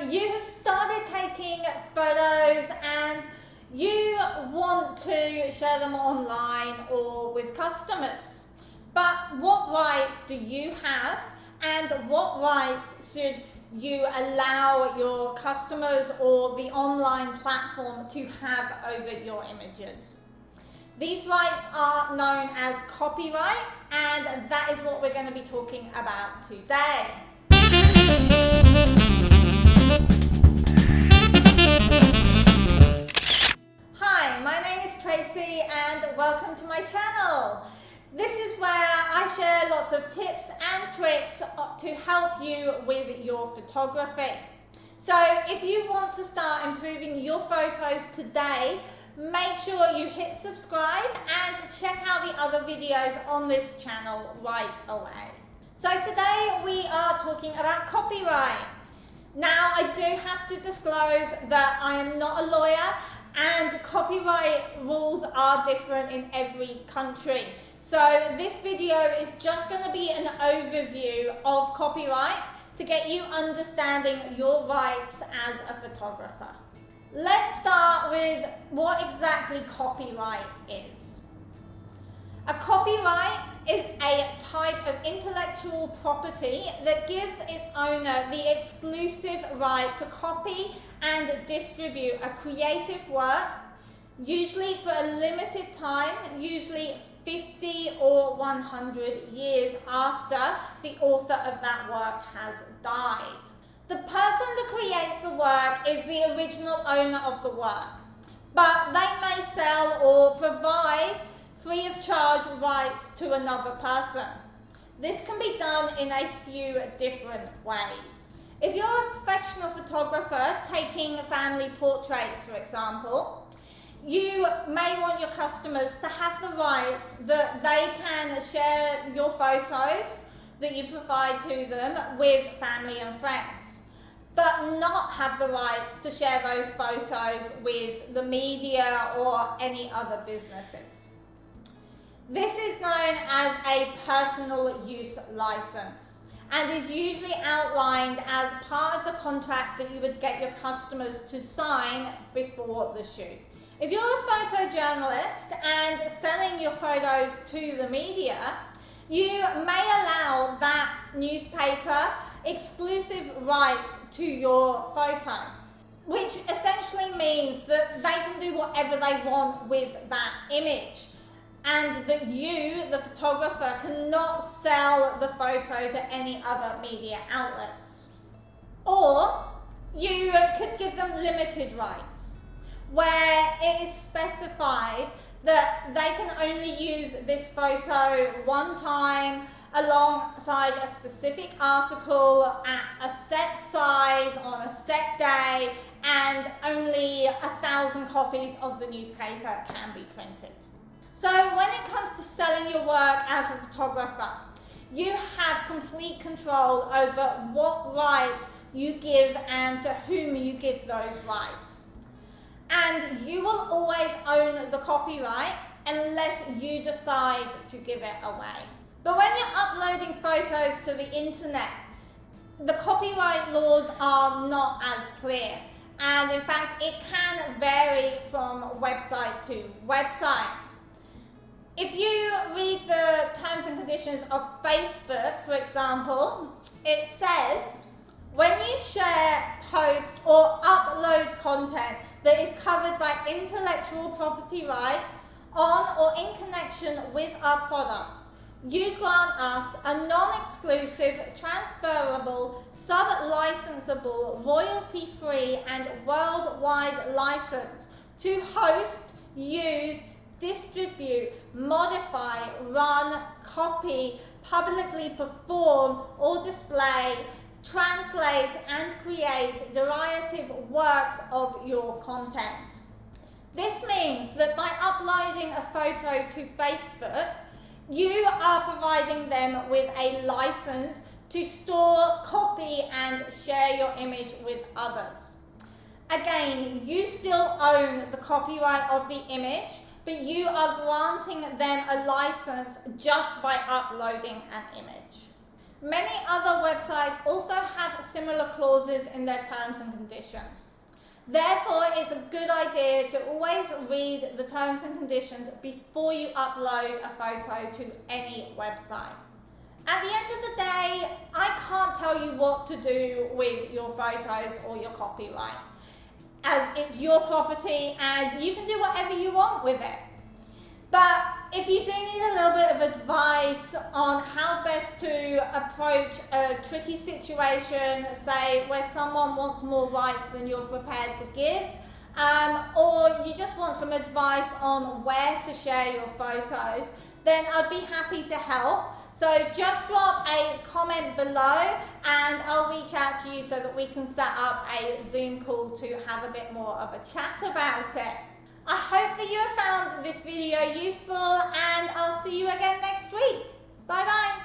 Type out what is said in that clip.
you have started taking photos and you want to share them online or with customers. But what rights do you have, and what rights should you allow your customers or the online platform to have over your images? These rights are known as copyright, and that is what we're going to be talking about today. Hi, my name is Tracy and welcome to my channel. This is where I share lots of tips and tricks to help you with your photography. So if you want to start improving your photos today, make sure you hit subscribe and check out the other videos on this channel right away. So today we are talking about copyright. Now I do have to disclose that I am not a lawyer and copyright rules are different in every country. So this video is just going to be an overview of copyright to get you understanding your rights as a photographer. Let's start with what exactly copyright is. A copyright is a type of intellectual property that gives its owner the exclusive right to copy and distribute a creative work, usually for a limited time, usually 50 or 100 years after the author of that work has died. The person that creates the work is the original owner of the work, but they may sell or provide free of charge rights to another person. This can be done in a few different ways. If you're a professional photographer taking family portraits, for example, you may want your customers to have the rights that they can share your photos that you provide to them with family and friends, but not have the rights to share those photos with the media or any other businesses. This is known as a personal use license and is usually outlined as part of the contract that you would get your customers to sign before the shoot. If you're a photojournalist and selling your photos to the media, you may allow that newspaper exclusive rights to your photo, which essentially means that they can do whatever they want with that image, and that you, the photographer, cannot sell the photo to any other media outlets. Or you could give them limited rights, where it is specified that they can only use this photo one time alongside a specific article at a set size on a set day, and only 1,000 copies of the newspaper can be printed. So when it comes to selling your work as a photographer, you have complete control over what rights you give and to whom you give those rights. And you will always own the copyright unless you decide to give it away. But when you're uploading photos to the internet, the copyright laws are not as clear. And in fact, it can vary from website to website. If you read the terms and conditions of Facebook, for example, it says, when you share, post, or upload content that is covered by intellectual property rights on or in connection with our products, you grant us a non-exclusive, transferable, sub-licensable, royalty-free and worldwide license to host, use, distribute, modify, run, copy, publicly perform or display, translate and create derivative works of your content. This means that by uploading a photo to Facebook, you are providing them with a license to store, copy and share your image with others. Again, you still own the copyright of the image, but you are granting them a license just by uploading an image. Many other websites also have similar clauses in their terms and conditions. Therefore, it's a good idea to always read the terms and conditions before you upload a photo to any website. At the end of the day, I can't tell you what to do with your photos or your copyright, as it's your property and you can do whatever you want with it. But if you do need a little bit of advice on how best to approach a tricky situation, say where someone wants more rights than you're prepared to give, or you just want some advice on where to share your photos, then I'd be happy to help. So just drop a comment below and I'll reach out to you so that we can set up a Zoom call to have a bit more of a chat about it. I hope that you have found this video useful and I'll see you again next week. Bye bye.